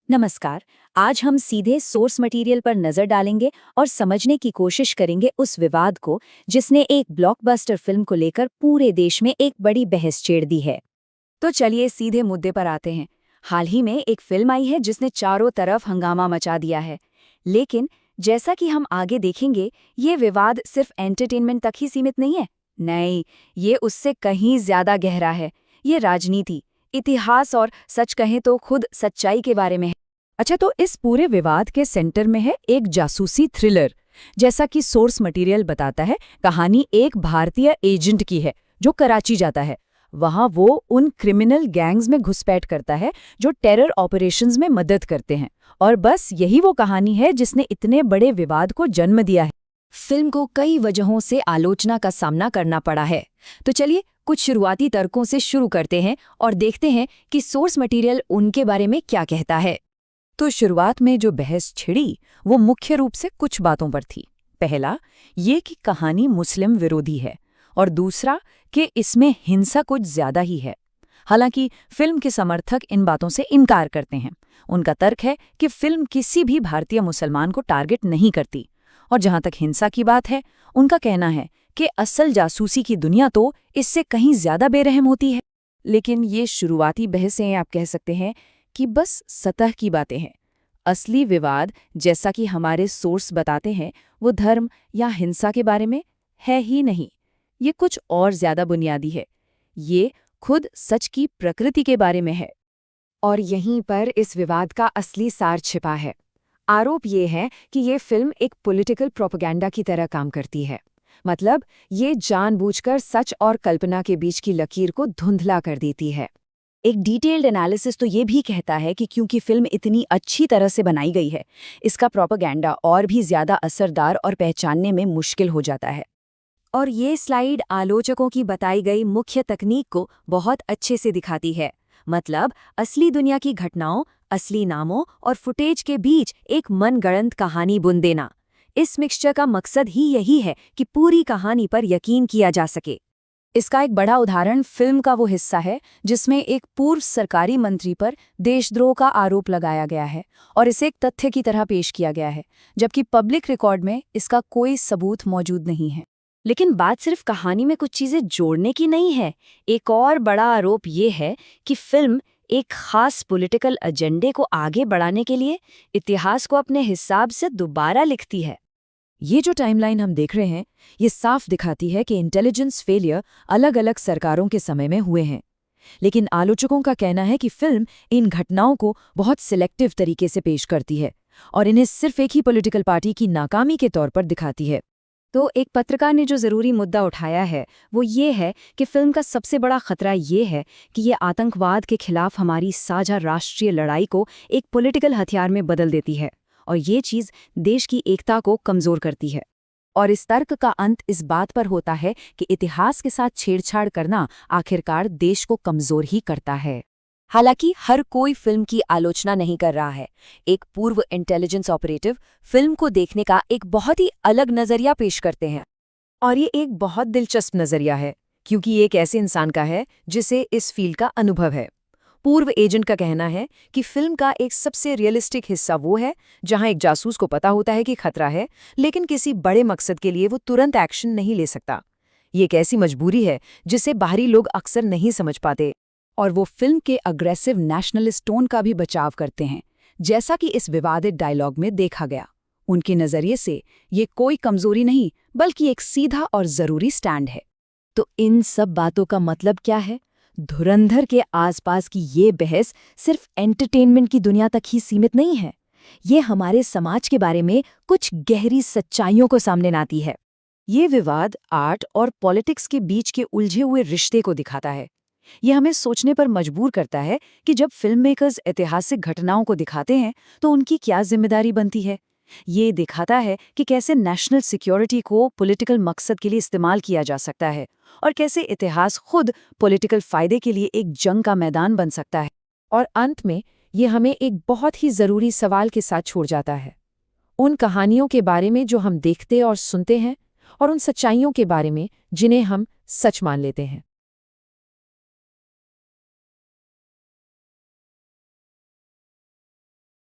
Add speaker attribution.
Speaker 1: नमस्कार। आज हम सीधे सोर्स मटेरियल पर नजर डालेंगे और समझने की कोशिश करेंगे उस विवाद को जिसने एक ब्लॉकबस्टर फिल्म को लेकर पूरे देश में एक बड़ी बहस छेड़ दी है। तो चलिए सीधे मुद्दे पर आते हैं। हाल ही में एक फिल्म आई है जिसने चारों तरफ हंगामा मचा दिया है। लेकिन जैसा कि हम आगे देखेंगे, ये विवाद सिर्फ एंटरटेनमेंट तक ही सीमित नहीं है। नहीं, ये उससे कहीं ज्यादा गहरा है। ये राजनीति, इतिहास और सच कहें तो खुद सच्चाई के बारे में है। अच्छा, तो इस पूरे विवाद के सेंटर में है एक जासूसी थ्रिलर। जैसा कि सोर्स मटेरियल बताता है, कहानी एक भारतीय एजेंट की है जो कराची जाता है। वहां वो उन क्रिमिनल गैंग्स में घुसपैठ करता है जो टेरर ऑपरेशंस में मदद करते हैं। और बस यही वो कहानी है जिसने इतने बड़े विवाद को जन्म दिया है। फिल्म को कई वजहों से आलोचना का सामना करना पड़ा है। तो चलिए कुछ शुरुआती तर्कों से शुरू करते हैं और देखते हैं कि सोर्स मटेरियल उनके बारे में क्या कहता है। तो शुरुआत में जो बहस छिड़ी वो मुख्य रूप से कुछ बातों पर थी। पहला, ये कि कहानी मुस्लिम विरोधी है, और दूसरा कि इसमें हिंसा कुछ ज्यादा ही है। हालांकि फिल्म के समर्थक इन बातों से इनकार करते हैं। उनका तर्क है कि फिल्म किसी भी भारतीय मुसलमान को टारगेट नहीं करती। और जहां तक हिंसा की बात है, उनका कहना है कि असल जासूसी की दुनिया तो इससे कहीं ज्यादा बेरहम होती है। लेकिन ये शुरुआती बहसें आप कह सकते हैं कि बस सतह की बातें हैं। असली विवाद, जैसा कि हमारे सोर्स बताते हैं, वो धर्म या हिंसा के बारे में है ही नहीं। ये कुछ और ज्यादा बुनियादी है। ये खुद सच की प्रकृति के बारे में है। और यहीं पर इस विवाद का असली सार छिपा है। आरोप ये है कि ये फिल्म एक पॉलिटिकल प्रोपेगेंडा की तरह काम करती है। मतलब ये जानबूझकर सच और कल्पना के बीच की लकीर को धुंधला कर देती है। एक डिटेल्ड एनालिसिस तो ये भी कहता है कि क्योंकि फिल्म इतनी अच्छी तरह से बनाई गई है, इसका प्रोपेगेंडा और भी ज्यादा असरदार और पहचानने में मुश्किल हो जाता है। और ये स्लाइड आलोचकों की बताई गई मुख्य तकनीक को बहुत अच्छे से दिखाती है। मतलब असली दुनिया की घटनाओं, असली नामों और फुटेज के बीच एक मनगढ़ंत कहानी बुन देना। इस मिक्सचर का मकसद ही यही है कि पूरी कहानी पर यकीन किया जा सके। इसका एक बड़ा उदाहरण फिल्म का वो हिस्सा है जिसमें एक पूर्व सरकारी मंत्री पर देशद्रोह का आरोप लगाया गया है और इसे एक तथ्य की तरह पेश किया गया है, जबकि पब्लिक रिकॉर्ड में इसका कोई सबूत मौजूद नहीं है। लेकिन बात सिर्फ कहानी में कुछ चीजें जोड़ने की नहीं है। एक और बड़ा आरोप ये है कि फिल्म एक खास पॉलिटिकल एजेंडे को आगे बढ़ाने के लिए इतिहास को अपने हिसाब से दोबारा लिखती है। ये जो टाइमलाइन हम देख रहे हैं, ये साफ दिखाती है कि इंटेलिजेंस फेलियर अलग अलग सरकारों के समय में हुए हैं। लेकिन आलोचकों का कहना है कि फिल्म इन घटनाओं को बहुत सिलेक्टिव तरीके से पेश करती है और इन्हें सिर्फ एक ही पॉलिटिकल पार्टी की नाकामी के तौर पर दिखाती है। तो एक पत्रकार ने जो ज़रूरी मुद्दा उठाया है वो ये है कि फिल्म का सबसे बड़ा खतरा ये है कि ये आतंकवाद के खिलाफ हमारी साझा राष्ट्रीय लड़ाई को एक पॉलिटिकल हथियार में बदल देती है, और ये चीज़ देश की एकता को कमज़ोर करती है। और इस तर्क का अंत इस बात पर होता है कि इतिहास के साथ छेड़छाड़ करना आखिरकार देश को कमज़ोर ही करता है। हालांकि हर कोई फिल्म की आलोचना नहीं कर रहा है। एक पूर्व इंटेलिजेंस ऑपरेटिव फिल्म को देखने का एक बहुत ही अलग नजरिया पेश करते हैं। और ये एक बहुत दिलचस्प नजरिया है, क्योंकि ये एक ऐसे इंसान का है जिसे इस फील्ड का अनुभव है। पूर्व एजेंट का कहना है कि फिल्म का एक सबसे रियलिस्टिक हिस्सा वो है जहां एक जासूस को पता होता है कि खतरा है, लेकिन किसी बड़े मकसद के लिए वो तुरंत एक्शन नहीं ले सकता। ये एक ऐसी मजबूरी है जिसे बाहरी लोग अक्सर नहीं समझ पाते। और वो फिल्म के अग्रेसिव नेशनलिस्ट टोन का भी बचाव करते हैं, जैसा कि इस विवादित डायलॉग में देखा गया। उनके नजरिए से ये कोई कमजोरी नहीं, बल्कि एक सीधा और जरूरी स्टैंड है। तो इन सब बातों का मतलब क्या है? धुरंधर के आसपास की ये बहस सिर्फ एंटरटेनमेंट की दुनिया तक ही सीमित नहीं है। ये हमारे समाज के बारे में कुछ गहरी सच्चाइयों को सामने लाती है। ये विवाद आर्ट और पॉलिटिक्स के बीच के उलझे हुए रिश्ते को दिखाता है। ये हमें सोचने पर मजबूर करता है कि जब फिल्म मेकर्स ऐतिहासिक घटनाओं को दिखाते हैं तो उनकी क्या जिम्मेदारी बनती है। ये दिखाता है कि कैसे नेशनल सिक्योरिटी को पॉलिटिकल मकसद के लिए इस्तेमाल किया जा सकता है और कैसे इतिहास खुद पॉलिटिकल फायदे के लिए एक जंग का मैदान बन सकता है। और अंत में ये हमें एक बहुत ही ज़रूरी सवाल के साथ छोड़ जाता है, उन कहानियों के बारे में जो हम देखते और सुनते हैं, और उन सच्चाइयों के बारे में जिन्हें हम सच मान लेते हैं।